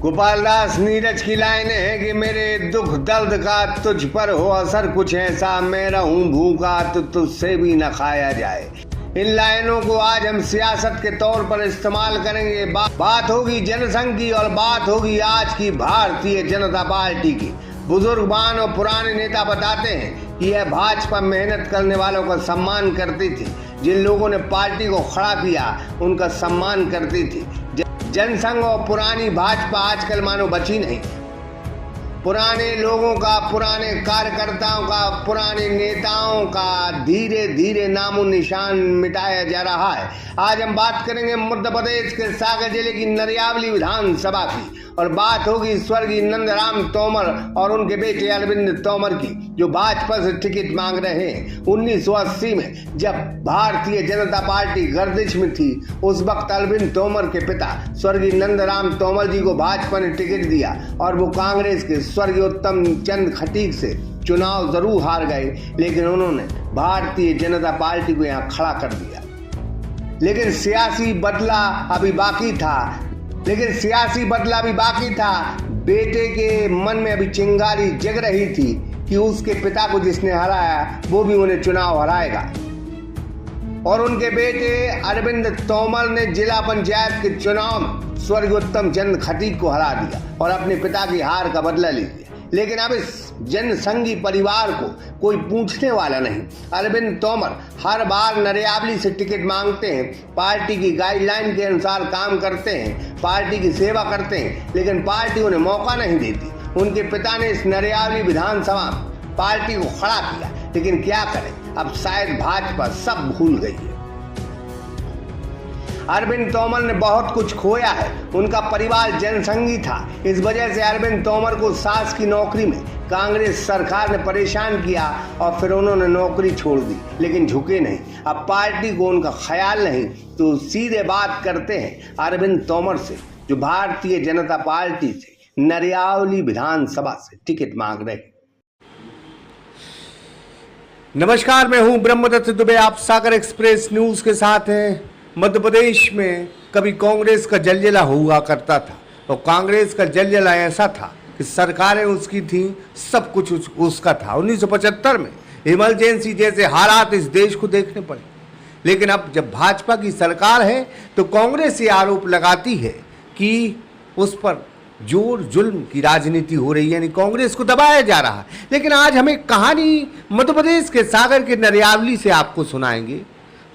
गोपाल दास नीरज की लाइनें हैं कि मेरे दुख दर्द का तुझ पर हो असर कुछ ऐसा, मैं रहूं भूखा तो तुझसे भी न खाया जाए। इन लाइनों को आज हम सियासत के तौर पर इस्तेमाल करेंगे। बात होगी जनसंघ की और बात होगी आज की भारतीय जनता पार्टी की। बुजुर्गवान और पुराने नेता बताते हैं कि यह भाजपा मेहनत करने वालों का सम्मान करती थी। जिन लोगों ने पार्टी को खड़ा किया उनका सम्मान करती थी। जनसंघ और पुरानी भाजपा आजकल मानो बची नहीं। पुराने लोगों का, पुराने कार्यकर्ताओं का, पुराने नेताओं का धीरे धीरे नामो निशान मिटाया जा रहा है। आज हम बात करेंगे मध्य प्रदेश के सागर जिले की नरियावली विधानसभा की और बात होगी स्वर्गीय नंदराम तोमर और उनके बेटे अरविंद तोमर की, जो भाजपा से टिकट मांग रहे हैं। 1980 में जब भारतीय जनता पार्टी गर्दिश में थी, उस वक्त अरविंद तोमर के पिता स्वर्गीय नंदराम तोमर जी को भाजपा ने टिकट दिया और वो कांग्रेस के स्वर्गीय उत्तम चंद खटीक से चुनाव जरूर हार गए, लेकिन उन्होंने भारतीय जनता पार्टी को यहाँ खड़ा कर दिया। लेकिन सियासी बदला अभी बाकी था। बेटे के मन में अभी चिंगारी जग रही थी कि उसके पिता को जिसने हराया वो भी उन्हें चुनाव हराएगा। और उनके बेटे अरविंद तोमर ने जिला पंचायत के चुनाव में स्वर्गीय उत्तम चंद खटीक को हरा दिया और अपने पिता की हार का बदला ले लिया। लेकिन अब इस जनसंघी परिवार को कोई पूछने वाला नहीं। अरविंद तोमर हर बार नरियावली से टिकट मांगते हैं, पार्टी की गाइडलाइन के अनुसार काम करते हैं, पार्टी की सेवा करते हैं, लेकिन पार्टी उन्हें मौका नहीं देती। उनके पिता ने इस नरियावली विधानसभा में पार्टी को खड़ा किया, लेकिन क्या करें, अब शायद भाजपा सब भूल गई है। अरविंद तोमर ने बहुत कुछ खोया है। उनका परिवार जनसंघी था। इस वजह से अरविंद तोमर को सास की नौकरी में कांग्रेस सरकार ने परेशान किया और फिर उन्होंने नौकरी छोड़ दी, लेकिन झुके नहीं। अब पार्टी को उनका ख्याल नहीं, तो सीधे बात करते हैं अरविंद तोमर से, जो भारतीय जनता पार्टी से नरियावली विधानसभा से टिकट मांग रहे हैं। नमस्कार, मैं हूं ब्रह्मदत्त दुबे। आप सागर एक्सप्रेस न्यूज के साथ हैं। मध्य प्रदेश में कभी कांग्रेस का जलजला हुआ करता था और कांग्रेस का जलजला ऐसा था कि सरकारें उसकी थी, सब कुछ उसका था। 1975 में इमरजेंसी जैसे हालात इस देश को देखने पड़े। लेकिन अब जब भाजपा की सरकार है तो कांग्रेस ये आरोप लगाती है कि उस पर जोर जुल्म की राजनीति हो रही है, यानी कांग्रेस को दबाया जा रहा है। लेकिन आज हम एक कहानी मध्य प्रदेश के सागर के नरियावली से आपको सुनाएंगे।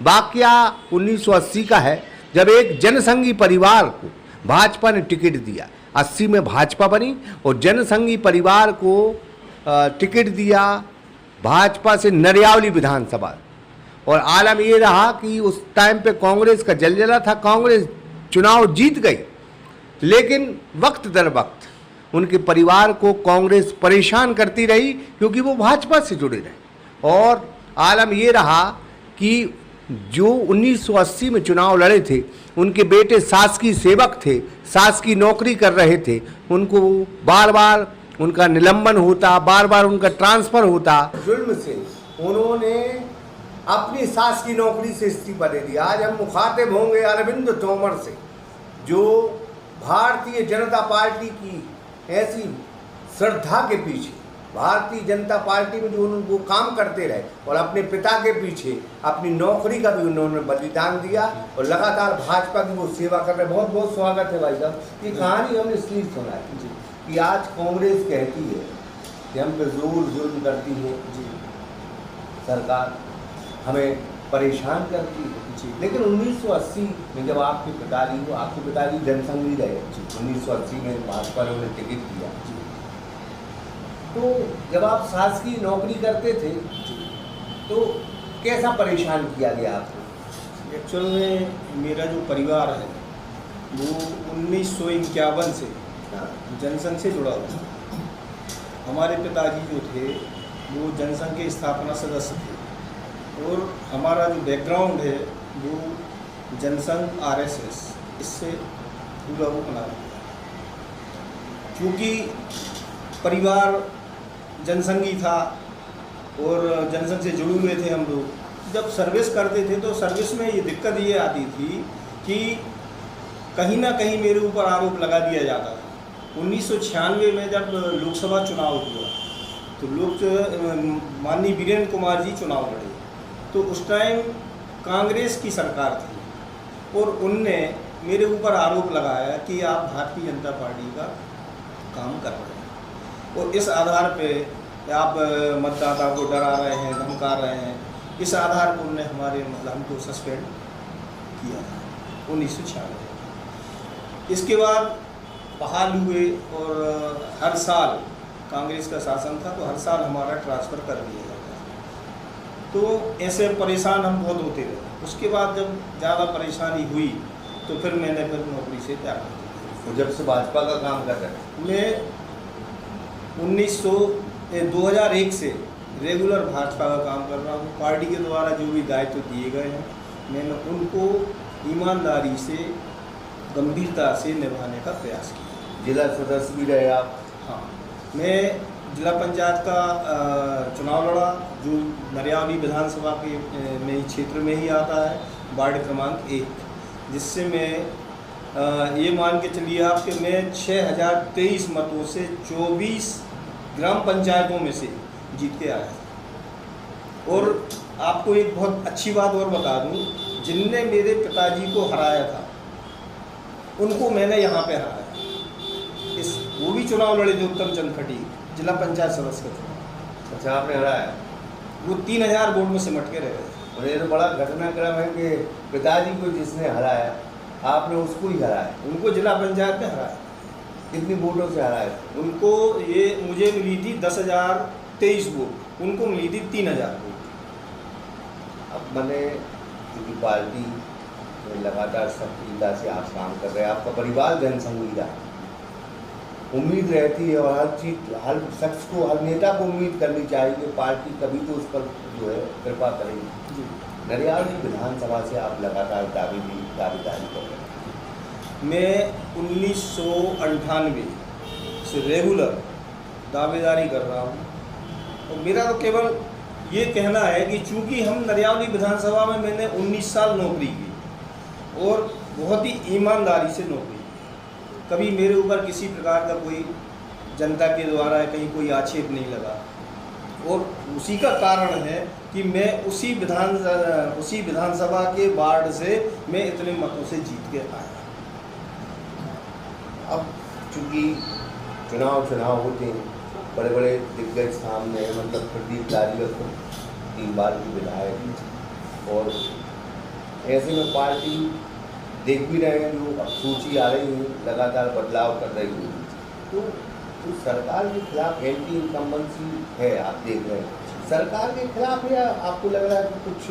वाकया 1980 का है, जब एक जनसंघी परिवार को भाजपा ने टिकट दिया। 80 में भाजपा बनी और जनसंघी परिवार को टिकट दिया भाजपा से नरियावली विधानसभा। और आलम ये रहा कि उस टाइम पे कांग्रेस का जलजला था, कांग्रेस चुनाव जीत गई, लेकिन वक्त दर वक्त उनके परिवार को कांग्रेस परेशान करती रही क्योंकि वो भाजपा से जुड़े रहे। और आलम ये रहा कि जो 1980 में चुनाव लड़े थे, उनके बेटे शासकीय सेवक थे, शासकीय नौकरी कर रहे थे, उनको बार बार उनका निलंबन होता, बार बार उनका ट्रांसफर होता। जुल्म से उन्होंने अपनी शासकीय नौकरी से इस्तीफा दे दिया। आज हम मुखातिब होंगे अरविंद तोमर से, जो भारतीय जनता पार्टी की ऐसी श्रद्धा के पीछे, भारतीय जनता पार्टी में जो वो काम करते रहे और अपने पिता के पीछे अपनी नौकरी का भी उन्होंने बलिदान दिया और लगातार भाजपा की वो सेवा कर रहे। बहुत बहुत स्वागत है भाई साहब। ये कहानी हमने इसलिए सुना है कि आज कांग्रेस कहती है कि हम पे जोर जुल्म करती है सरकार, हमें परेशान करती है। लेकिन 1980 में जब आपके पिताजी जनसंघी रहे, 1980 में भाजपा ने उन्हें टिकट दिया, तो जब आप शासकीय नौकरी करते थे तो कैसा परेशान किया गया आपको? एक्चुअल में मेरा जो परिवार है वो 1951 से जनसंघ से जुड़ा हुआ है। हमारे पिताजी जो थे वो जनसंघ के स्थापना सदस्य थे और हमारा जो बैकग्राउंड है वो जनसंघ आरएसएस इससे पूरा वो बना हुआ। क्योंकि परिवार जनसंघी था और जनसंघ से जुड़े हुए थे हम लोग। जब सर्विस करते थे तो सर्विस में ये दिक्कत ये आती थी कि कहीं ना कहीं मेरे ऊपर आरोप लगा दिया जाता था 1996 में जब लोकसभा चुनाव हुआ तो माननीय वीरेंद्र कुमार जी चुनाव लड़े, तो उस टाइम कांग्रेस की सरकार थी और उनने मेरे ऊपर आरोप लगाया कि आप भारतीय जनता पार्टी का काम कर रहे हैं और इस आधार पे आप मतदाता को डरा रहे हैं, धमका रहे हैं। इस आधार पर उन्होंने हमारे हमको सस्पेंड किया था 1996। इसके बाद बहाल हुए और हर साल कांग्रेस का शासन था तो हर साल हमारा ट्रांसफ़र कर दिया जाता था। तो ऐसे परेशान हम बहुत होते रहे। उसके बाद जब ज़्यादा परेशानी हुई तो फिर मैंने नौकरी से त्याग कर दिया। तो जब से भाजपा का काम कर रहे हैं? मैं 2001 से रेगुलर भाजपा का काम कर रहा हूँ। पार्टी के द्वारा जो भी दायित्व दिए गए हैं मैंने उनको ईमानदारी से, गंभीरता से निभाने का प्रयास किया। जिला सदस्य भी रहे आप? हाँ, मैं जिला पंचायत का चुनाव लड़ा जो नरियावली विधानसभा के में ही क्षेत्र में ही आता है, वार्ड क्रमांक 1, जिससे मैं ये मान के चलिए आप कि मैं 6023 मतों से 24 ग्राम पंचायतों में से जीत के आया था। और आपको एक बहुत अच्छी बात और बता दूं, जिनने मेरे पिताजी को हराया था उनको मैंने यहाँ पे हराया। वो भी चुनाव लड़े थे, उत्तम चंद खटी, जिला पंचायत सदस्य का चुनाव। अच्छा, आपने हराया? वो 3000 वोट में सिमट के रह गए थे। और ये तो बड़ा घटनाक्रम है कि पिताजी को जिसने हराया आपने उसको ही हराया। उनको जिला पंचायत में हराया। कितनी वोटों से हराया? उनको ये मुझे मिली थी 10,023 वोट, उनको मिली थी 3000 वोट। अब मैंने क्योंकि पार्टी में लगातार सक्रियता से आप काम कर रहे हैं, आपका परिवार जनसंघीय है, उम्मीद रहती है और हर शख्स को, हर नेता को उम्मीद करनी चाहिए कि पार्टी कभी तो उस पर जो है कृपा करेगी। नरियावली विधानसभा से आप लगातार दावेदारी कर रहे हैं। मैं 1998 से रेगुलर दावेदारी कर रहा हूँ और मेरा तो केवल ये कहना है कि चूँकि हम नरियावली विधानसभा में मैंने 19 साल नौकरी की और बहुत ही ईमानदारी से नौकरी, कभी मेरे ऊपर किसी प्रकार का कोई जनता के द्वारा कहीं कोई आक्षेप नहीं लगा और उसी का कारण है कि मैं उसी विधानसभा के वार्ड से मैं इतने मतों से जीत के आया। अब चूँकि चुनाव होते हैं, बड़े बड़े दिग्गज सामने, मतलब प्रदीप लालवत 3 बार की विधायक, और ऐसे में पार्टी देख भी रहे हैं जो अब सूची आ रही है, लगातार बदलाव कर रही है, तो सरकार के खिलाफ एंटी इनकम्बेंसी है, आप देख रहे हैं सरकार के खिलाफ, या आपको लग रहा है कि कुछ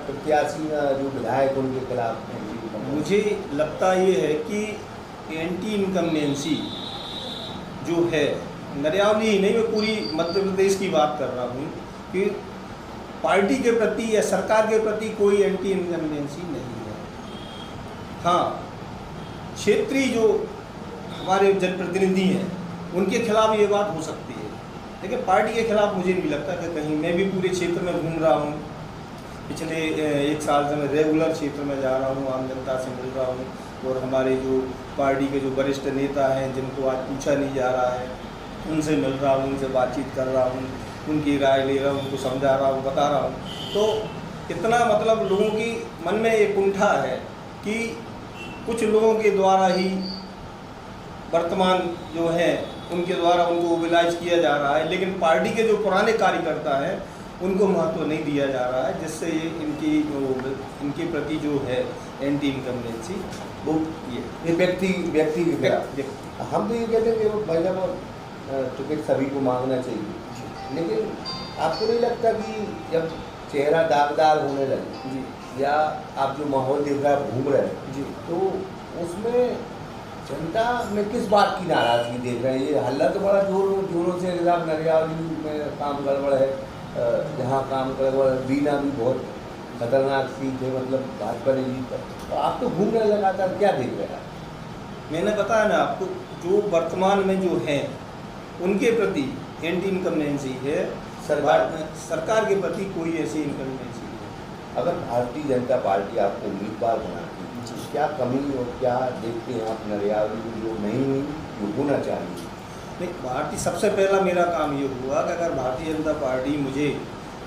प्रत्याशी जो विधायक उनके खिलाफ एंटी? मुझे लगता ये है कि एंटी इनकम्बेंसी जो है, नरियावली ही नहीं, मैं पूरी मध्य प्रदेश की बात कर रहा हूँ कि पार्टी के प्रति या सरकार के प्रति कोई एंटी इनकम्बेंसी नहीं है। हाँ, क्षेत्रीय जो हमारे जनप्रतिनिधि हैं उनके खिलाफ ये बात हो सकती है, लेकिन पार्टी के खिलाफ मुझे नहीं लगता कि कहीं। मैं भी पूरे क्षेत्र में घूम रहा हूँ, पिछले 1 साल से मैं रेगुलर क्षेत्र में जा रहा हूँ, आम जनता से मिल रहा हूँ और हमारे जो पार्टी के जो वरिष्ठ नेता हैं जिनको आज पूछा नहीं जा रहा है उनसे मिल रहा हूँ, उनसे बातचीत कर रहा हूँ, उनकी राय ले रहा हूँ, उनको समझा रहा हूँ, बता रहा हूँ। तो इतना मतलब लोगों की मन में एक कुंठा है कि कुछ लोगों के द्वारा ही वर्तमान जो है उनके द्वारा उनको मोबिलाइज किया जा रहा है, लेकिन पार्टी के जो पुराने कार्यकर्ता हैं उनको महत्व नहीं दिया जा रहा है, जिससे ये इनके प्रति जो है एंटी इनकम्बेंसी वो ये व्यक्ति हम तो ये कहते हैं कि भाई साहब टिकट सभी को मांगना चाहिए, लेकिन आपको नहीं लगता कि जब चेहरा दागदार होने लगे जी, या आप जो माहौल देख रहे हैं घूम रहे हैं जी, तो उसमें जनता में किस बात की नाराज़गी देख रहे हैं? ये हल्ला तो बड़ा जोरों से जनाब नरियावली में काम गड़बड़ है, जहाँ काम गड़बड़, बीना भी बहुत खतरनाक सीट है, मतलब भाजपा ने जीत कर, तो आप तो घूम रहे लगातार, क्या देख रहे हैं? मैंने बताया ना आपको, जो वर्तमान में जो है उनके प्रति एंटी इनकम्बेंसी है, सरकार के प्रति कोई ऐसी इनकम्बेंसी नहीं है। अगर भारतीय जनता पार्टी आपको उम्मीदवार बनाती है, क्या कमी और क्या देखते हैं आप नरियावली जो नहीं हुई जो होना चाहिए? नहीं, भारतीय सबसे पहला मेरा काम ये हुआ कि अगर भारतीय जनता पार्टी मुझे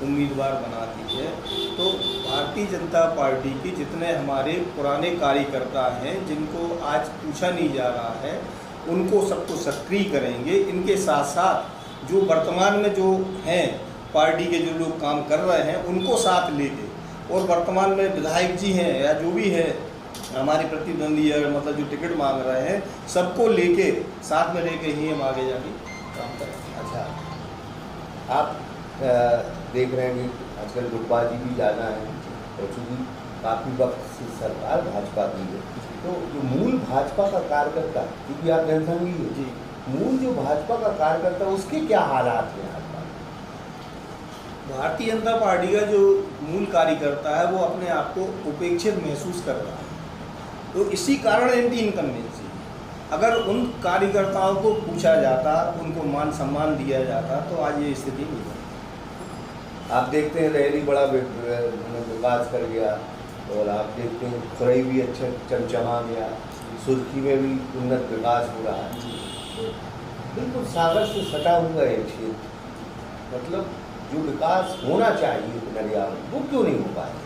उम्मीदवार बनाती है तो भारतीय जनता पार्टी के जितने हमारे पुराने कार्यकर्ता हैं जिनको आज पूछा नहीं जा रहा है उनको सबको सक्रिय करेंगे। इनके साथ साथ जो वर्तमान में जो हैं पार्टी के जो लोग काम कर रहे हैं उनको साथ लेके, और वर्तमान में विधायक जी हैं या जो भी है हमारे प्रतिद्वंदी है, मतलब जो टिकट मांग रहे हैं, सबको लेके साथ में लेके ही हम आगे जाके काम करेंगे। अच्छा, आप देख रहे हैं कि आजकल गुटबाजी भी ज़्यादा है और चूँकि काफ़ी वक्त से सरकार भाजपा की है, तो जो मूल भाजपा का कार्यकर्ता, क्योंकि आप जनसंघी है जी, मूल जो भाजपा का कार्यकर्ता उसके क्या हालात हैं आज? भारतीय जनता पार्टी का जो मूल कार्यकर्ता है वो अपने आप को उपेक्षित महसूस कर रहा है, तो इसी कारण एंटी इनकम्बेंसी। अगर उन कार्यकर्ताओं को पूछा जाता, उनको मान सम्मान दिया जाता तो आज ये स्थिति नहीं है। आप देखते हैं रैली बड़ा विकास कर गया, और आप देखते हैं खुरई भी अच्छा चमचमा गया, सुर्खी में भी उन्नत विकास हो रहा है। बिल्कुल सागर से सटा हुआ है क्षेत्र, मतलब जो विकास होना चाहिए नरियावली वो क्यों नहीं हो पाया?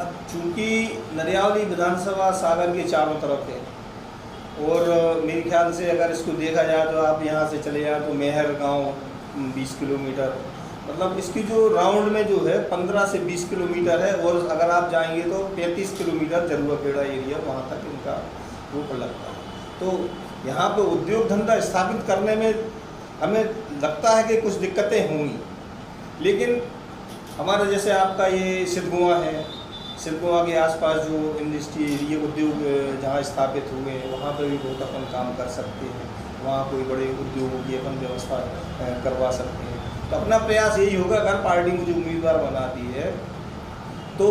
अब चूँकि नरियावली विधानसभा सागर के चारों तरफ है, और मेरे ख्याल से अगर इसको देखा जाए तो आप यहाँ से चले जाए तो मेहर गांव 20 किलोमीटर, मतलब इसकी जो राउंड में जो है 15 से 20 किलोमीटर है, और अगर आप जाएंगे तो 35 किलोमीटर जरुआखेड़ा एरिया वहाँ तक इनका रूट लगता है। तो यहाँ पे उद्योग धंधा स्थापित करने में हमें लगता है कि कुछ दिक्कतें होंगी, लेकिन हमारे जैसे आपका ये सिद्धगुआ है, सिद्धगुआ के आसपास जो इंडस्ट्री ये उद्योग जहाँ स्थापित हुए हैं वहाँ पर भी बहुत अपन काम कर सकते हैं, वहाँ कोई बड़े उद्योगों की अपन व्यवस्था करवा सकते हैं। तो अपना प्रयास यही होगा, अगर पार्टी मुझे उम्मीदवार बनाती है तो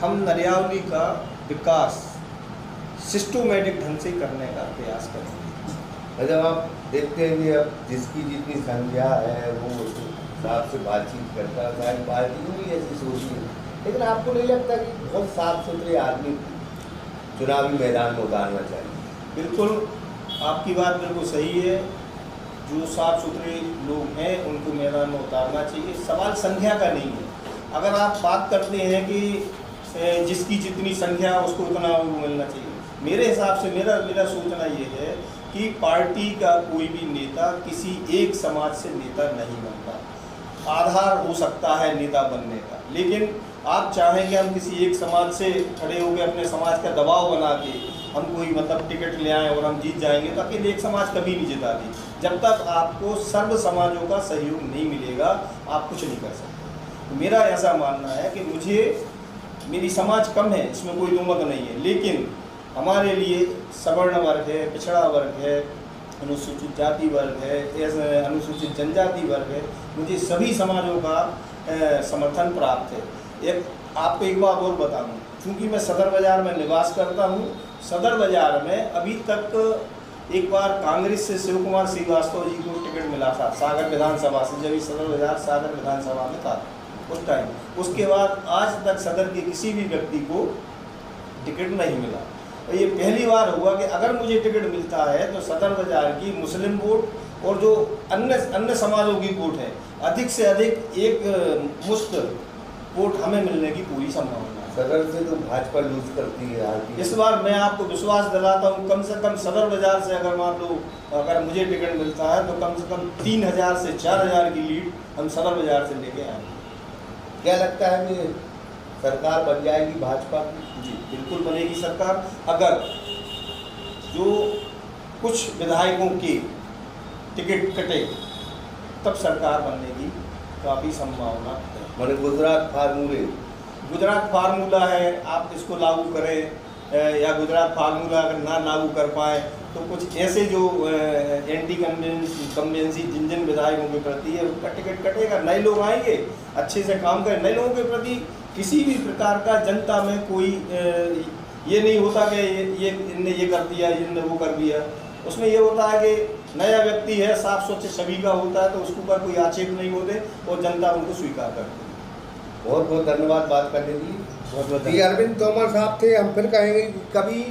हम नरियावली का विकास सिस्टोमेटिक ढंग से करने का प्रयास करेंगे। जब आप देखते हैं कि अब जिसकी जितनी संख्या है वो उस हिसाब से बातचीत करता है, सारी पार्टियों भी ऐसी सोचती है, लेकिन आपको नहीं लगता कि बहुत साफ सुथरे आदमी चुनावी मैदान में उतारना चाहिए? बिल्कुल, आपकी बात बिल्कुल सही है। जो साफ सुथरे लोग हैं उनको मैदान में उतारना चाहिए। सवाल संख्या का नहीं है। अगर आप बात करते हैं कि जिसकी जितनी संख्या उसको उतना वो मिलना चाहिए, मेरे हिसाब से मेरा सोचना ये है कि पार्टी का कोई भी नेता किसी एक समाज से नेता नहीं बनता। आधार हो सकता है नेता बनने का, लेकिन आप चाहें कि हम किसी एक समाज से खड़े होकर अपने समाज का दबाव बना के हम कोई मतलब टिकट ले आएँ और हम जीत जाएंगे, तो अकेले एक समाज कभी नहीं जिताती। जब तक आपको सर्व समाजों का सहयोग नहीं मिलेगा आप कुछ नहीं कर सकते। तो मेरा ऐसा मानना है कि मेरी समाज कम है, इसमें कोई दो मत नहीं है, लेकिन हमारे लिए सवर्ण वर्ग है, पिछड़ा वर्ग है, अनुसूचित जाति वर्ग है, अनुसूचित जनजाति वर्ग है, मुझे सभी समाजों का समर्थन प्राप्त है। आपको एक बात और बता दूँ, चूँकि मैं सदर बाज़ार में निवास करता हूँ, सदर बाज़ार में अभी तक एक बार कांग्रेस से शिव कुमार श्रीवास्तव जी को टिकट मिला था सागर विधानसभा से, जब सदर बाज़ार सागर विधानसभा में था उस टाइम। उसके बाद आज तक सदर के किसी भी व्यक्ति को टिकट नहीं मिला। तो ये पहली बार हुआ कि अगर मुझे टिकट मिलता है तो सदर बाज़ार की मुस्लिम वोट और जो अन्य समाजों की वोट है, अधिक से अधिक एक मुश्त वोट हमें मिलने की पूरी संभावना है। सदर से तो भाजपा लूज करती है। इस बार मैं आपको विश्वास दिलाता हूँ, कम से कम सदर बाज़ार से अगर मान लो अगर मुझे टिकट मिलता है तो कम से कम 3000 से 4000 की लीड हम सदर बाज़ार से लेके आएंगे। क्या लगता है कि सरकार बन जाएगी भाजपा की? जी बिल्कुल बनेगी सरकार, अगर जो कुछ विधायकों के टिकट कटे तब सरकार बनने की काफ़ी संभावना है। मैंने गुजरात फार्मूला है, आप इसको लागू करें या गुजरात फार्मूला अगर ना लागू कर पाए तो कुछ ऐसे जो एंटी कन्वेंसी जिन विधायकों के प्रति है उनका टिकट कटेगा, नए लोग आएंगे, अच्छे से काम करें। नए लोगों के प्रति किसी भी प्रकार का जनता में कोई ये नहीं होता कि इनने ये कर दिया, इनने वो कर दिया। उसमें ये होता है कि नया व्यक्ति है, साफ स्वच्छ छवि का होता है, तो उसके ऊपर कोई आक्षेप नहीं होते और जनता उनको स्वीकार करती है। बहुत बहुत धन्यवाद बात करने के लिए। बहुत बहुत जी अरविंद तोमर साहब थे। हम फिर कहेंगे कि कभी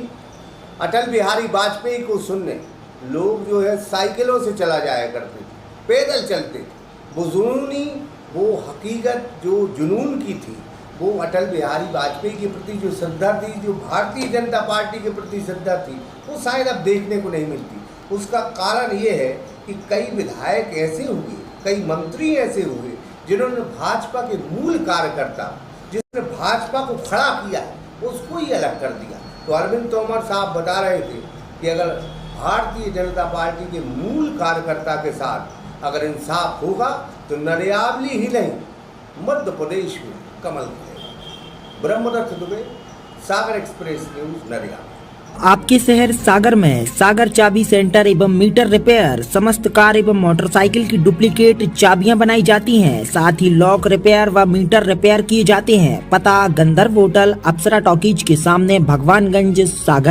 अटल बिहारी वाजपेयी को सुनने लोग जो है साइकिलों से चला जाया करते थे, पैदल चलते थे। वो जुनूनी, वो हकीकत जो जुनून की थी, वो अटल बिहारी वाजपेयी के प्रति जो श्रद्धा थी, जो भारतीय जनता पार्टी के प्रति श्रद्धा थी, वो शायद अब देखने को नहीं मिलती। उसका कारण ये है कि कई विधायक ऐसे हुए, कई मंत्री ऐसे हुए जिन्होंने भाजपा के मूल कार्यकर्ता, जिसने भाजपा को खड़ा किया, उसको ही अलग कर दिया। तो अरविंद तोमर साहब बता रहे थे कि अगर भारतीय जनता पार्टी के मूल कार्यकर्ता के साथ अगर इंसाफ होगा तो नरियावली ही नहीं, मध्य प्रदेश में कमल खिलेगा। ब्रह्मदत्त दुबे, सागर एक्सप्रेस न्यूज, नरियावली। आपके शहर सागर में सागर चाबी सेंटर एवं मीटर रिपेयर, समस्त कार एवं मोटरसाइकिल की डुप्लीकेट चाबियां बनाई जाती हैं। साथ ही लॉक रिपेयर व मीटर रिपेयर किए जाते हैं। पता गंधर्व होटल, अप्सरा टॉकीज के सामने, भगवानगंज, सागर।